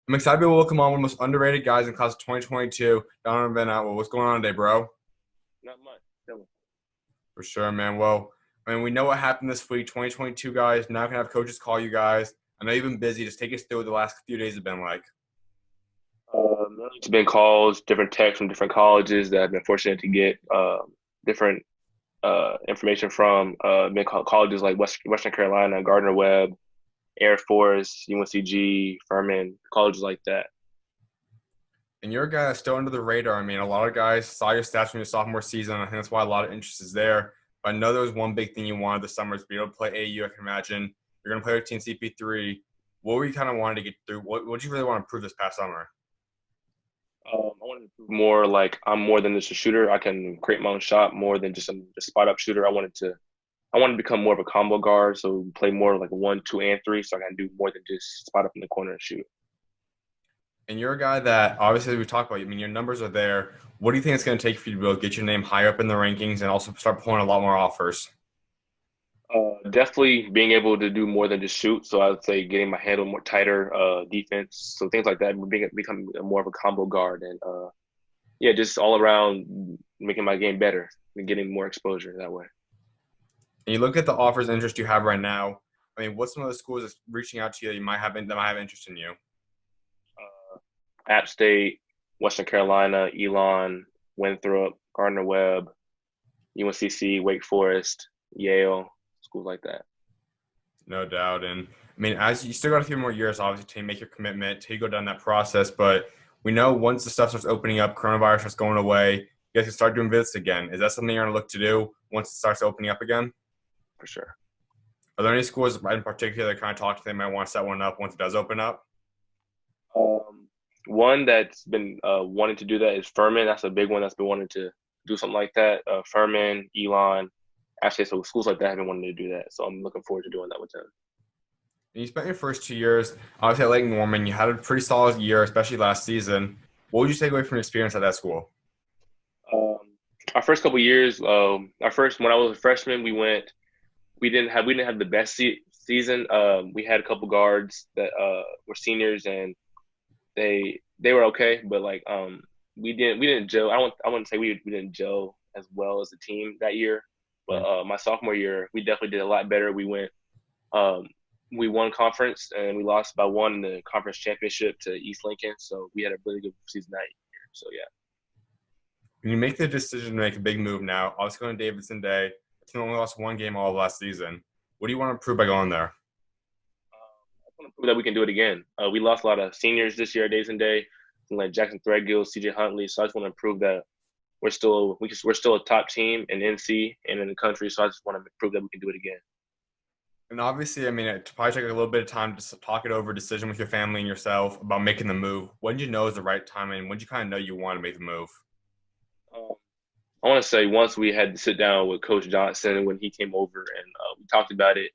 I'm excited to be able to welcome on one of the most underrated guys in class of 2022, Donovan Atwell. What's going on today, bro? Not much. Chilling. For sure, man. Well, I mean, we know what happened this week. 2022 guys. Now can have coaches call you guys. I know you've been busy. Just take us through what the last few days have been like. It's been calls, different texts from different colleges that I've been fortunate to get different information from. Been colleges like Western Carolina, Gardner Webb, Air Force, UNCG, Furman, colleges like that. And you're a guy that's still under the radar. I mean, a lot of guys saw your stats from your sophomore season. I think that's why a lot of interest is there. But I know there was one big thing you wanted this summer is to be able to play AU. I can imagine you're going to play with Team CP3. What were you kind of wanting to get through? What did you really want to prove this past summer? I wanted to prove more like I'm more than just a shooter. I can create my own shot more than just a spot up shooter. I wanted to become more of a combo guard, so play more like a 1, 2, and 3, so I can do more than just spot up in the corner and shoot. And you're a guy that obviously we talked about. I mean, your numbers are there. What do you think it's going to take for you to be able to get your name higher up in the rankings and also start pulling a lot more offers? Definitely being able to do more than just shoot. So I would say getting my handle more tighter, defense, so things like that. Becoming more of a combo guard, and yeah, just all around making my game better and getting more exposure that way. And you look at the offers and interest you have right now. I mean, what's some of the schools that's reaching out to you that might have interest in you? App State, Western Carolina, Elon, Winthrop, Gardner Webb, UNCC, Wake Forest, Yale, schools like that. No doubt. And I mean, as you still got a few more years, obviously, to make your commitment, to go down that process. But we know once the stuff starts opening up, coronavirus starts going away, you guys can start doing visits again. Is that something you're going to look to do once it starts opening up again? For sure. Are there any schools in particular that kind of talk to them might want to set one up once it does open up? One that's been wanting to do that is Furman. That's a big one that's been wanting to do something like that. Furman, Elon, actually, so schools like that have been wanting to do that. So I'm looking forward to doing that with them. And you spent your first 2 years, obviously at Lake Norman. You had a pretty solid year, especially last season. What would you take away from your experience at that school? Um, our first couple years, our first when I was a freshman, we didn't have the best season. We had a couple guards that were seniors and they were okay, but like we didn't gel. I wouldn't say we didn't gel as well as the team that year. But my sophomore year, we definitely did a lot better. Um, we won conference and we lost by one in the conference championship to East Lincoln. So we had a really good season that year. So yeah. When you make the decision to make a big move now, obviously going to Davidson Day, the team only lost one game all of last season. What do you want to prove by going there? I want to prove that we can do it again. We lost a lot of seniors this year at Days and Day, like Jackson Threadgill, CJ Huntley. So I just want to prove that we're still a top team in NC and in the country. So I just want to prove that we can do it again. And obviously, I mean, it probably take a little bit of time to talk it over, decision with your family and yourself about making the move. When did you know is the right time, and when did you kind of know you want to make the move? Um, I want to say once we had to sit down with Coach Johnson when he came over and we talked about it.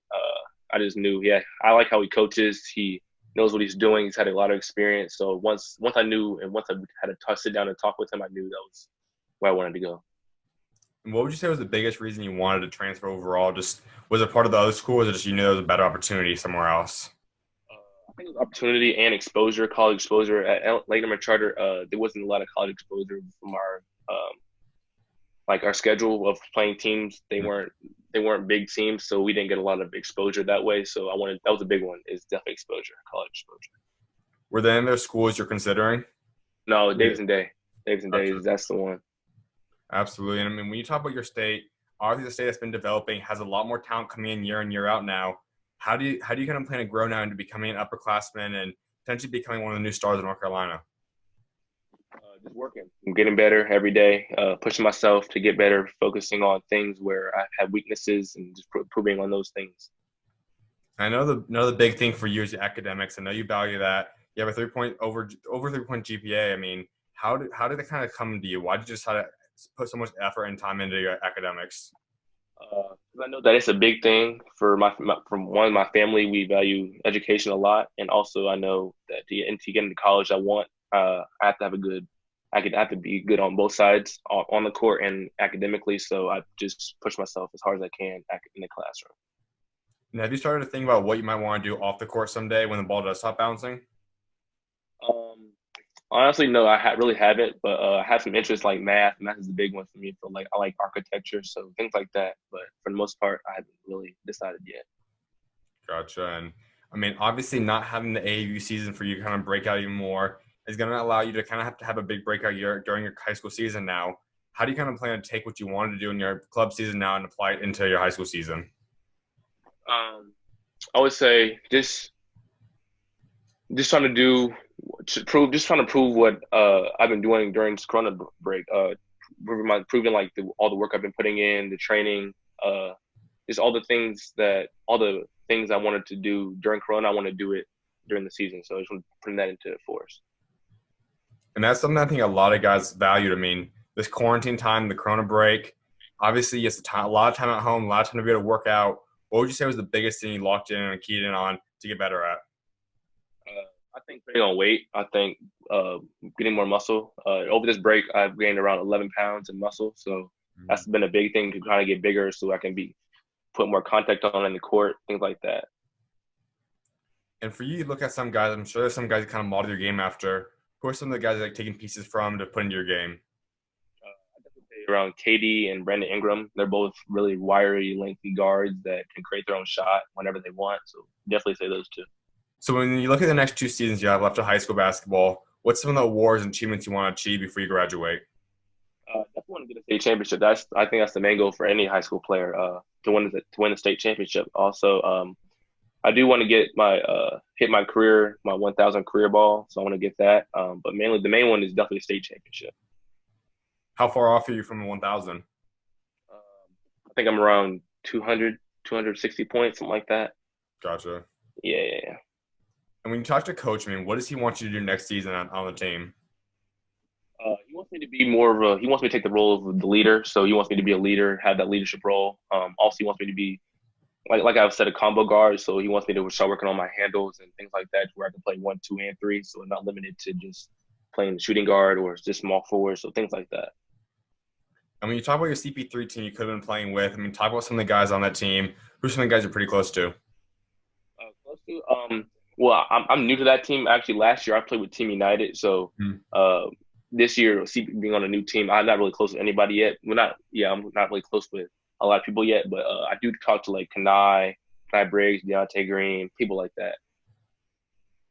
I just knew, yeah, I like how he coaches. He knows what he's doing. He's had a lot of experience. So once I knew and once I had to sit down and talk with him, I knew that was where I wanted to go. And what would you say was the biggest reason you wanted to transfer overall? Just was it part of the other school, or was it just you knew there was a better opportunity somewhere else? I think it was opportunity and exposure, college exposure at Lake Norman Charter. There wasn't a lot of college exposure from our like our schedule of playing teams. They weren't big teams, so we didn't get a lot of exposure that way. So that was a big one. Is definitely exposure, college exposure. Were there any other schools you're considering? No, Yeah. Davidson Gotcha. Days. That's the one. Absolutely. And I mean, when you talk about your state, obviously the state that's been developing has a lot more talent coming in year out now. How do you kind of plan to grow now into becoming an upperclassman and potentially becoming one of the new stars of North Carolina? Just working. I'm getting better every day, pushing myself to get better, focusing on things where I have weaknesses and just improving on those things. I know the big thing for you is your academics. I know you value that. You have a 3 point over 3 point GPA. I mean, how did that kind of come to you? Why did you decide to put so much effort and time into your academics? 'Cause I know that it's a big thing for from one my family. We value education a lot, and also I know that to get into college, I have to have a good. Have to be good on both sides, on the court and academically. So I just push myself as hard as I can in the classroom. And have you started to think about what you might want to do off the court someday when the ball does stop bouncing? Honestly, no, really haven't, but I have some interest like math. Math is a big one for me. So like I like architecture, so things like that. But for the most part, I haven't really decided yet. Gotcha. And I mean, obviously, not having the AAU season for you to kind of break out even more is going to allow you to kind of have to have a big breakout year during your high school season now. How do you kind of plan to take what you wanted to do in your club season now and apply it into your high school season? I would say just trying to do just trying to prove what I've been doing during this Corona break. Proving like all the work I've been putting in, the training, just all the things I wanted to do during Corona. I want to do it during the season. So I just want to put that into force. And that's something I think a lot of guys valued. I mean, this quarantine time, the Corona break, obviously, it's a lot of time at home, a lot of time to be able to work out. What would you say was the biggest thing you locked in and keyed in on to get better at? I think putting on weight. I think getting more muscle. Over this break, I've gained around 11 pounds in muscle. So that's been a big thing to kind of get bigger, so I can be put more contact on in the court, things like that. And for you, you look at some guys, I'm sure there's some guys that kind of model your game after. Who are some of the guys that like taking pieces from to put into your game? I definitely say around KD and Brandon Ingram. They're both really wiry, lengthy guards that can create their own shot whenever they want. So definitely say those two. So when you look at the next 2 seasons you have left of high school basketball, what's some of the awards and achievements you want to achieve before you graduate? Definitely want to get a state championship. I think that's the main goal for any high school player to win the state championship. Also, I do want to get my hit my career, my 1,000 career ball. So I want to get that. But mainly the main one is definitely the state championship. How far off are you from the 1,000? I think I'm around 200, 260 points, something like that. Gotcha. Yeah, yeah, yeah. And when you talk to coach, I mean, what does he want you to do next season on the team? He wants me to be more of a. He wants me to take the role of the leader. So he wants me to be a leader, have that leadership role. Also, he wants me to be like I've said, a combo guard. So he wants me to start working on my handles and things like that, where I can play 1, 2, and 3. So I'm not limited to just playing shooting guard or just small forward. So things like that. And when you talk about your CP3 team you could have been playing with, I mean, talk about some of the guys on that team. Who's some of the guys you're pretty close to? Close to well, I'm new to that team. Actually, last year I played with Team United. So this year, being on a new team, I'm not really close with anybody yet. I'm not really close with a lot of people yet, but I do talk to like Kanai Briggs, Deontay Green, people like that.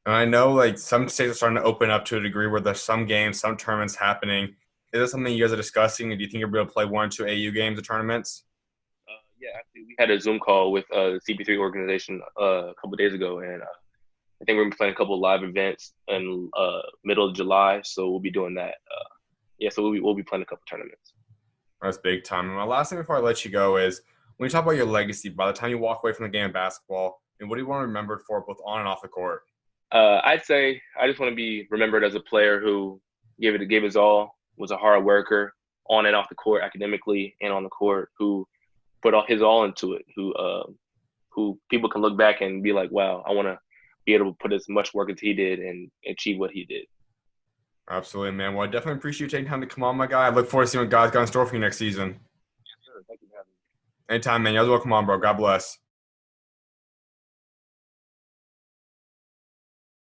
And I know like some states are starting to open up to a degree where there's some games, some tournaments happening. Is that something you guys are discussing? And do you think you'll be able to play 1 or 2 AU games or tournaments? Yeah, actually, we had a Zoom call with the CP3 organization a couple of days ago, and I think we're gonna be playing a couple of live events in middle of July. So we'll be doing that. Yeah, so we'll be playing a couple tournaments. That's big time. And my last thing before I let you go is when you talk about your legacy, by the time you walk away from the game of basketball, and what do you want to remember for both on and off the court? I'd say I just want to be remembered as a player who gave his all, was a hard worker on and off the court, academically and on the court, who put all his all into it, who people can look back and be like, wow, I want to be able to put as much work as he did and achieve what he did. Absolutely, man. Well, I definitely appreciate you taking time to come on, my guy. I look forward to seeing what God's got in store for you next season. Sure, thank you for having me. Anytime, man. You guys welcome on, bro. God bless.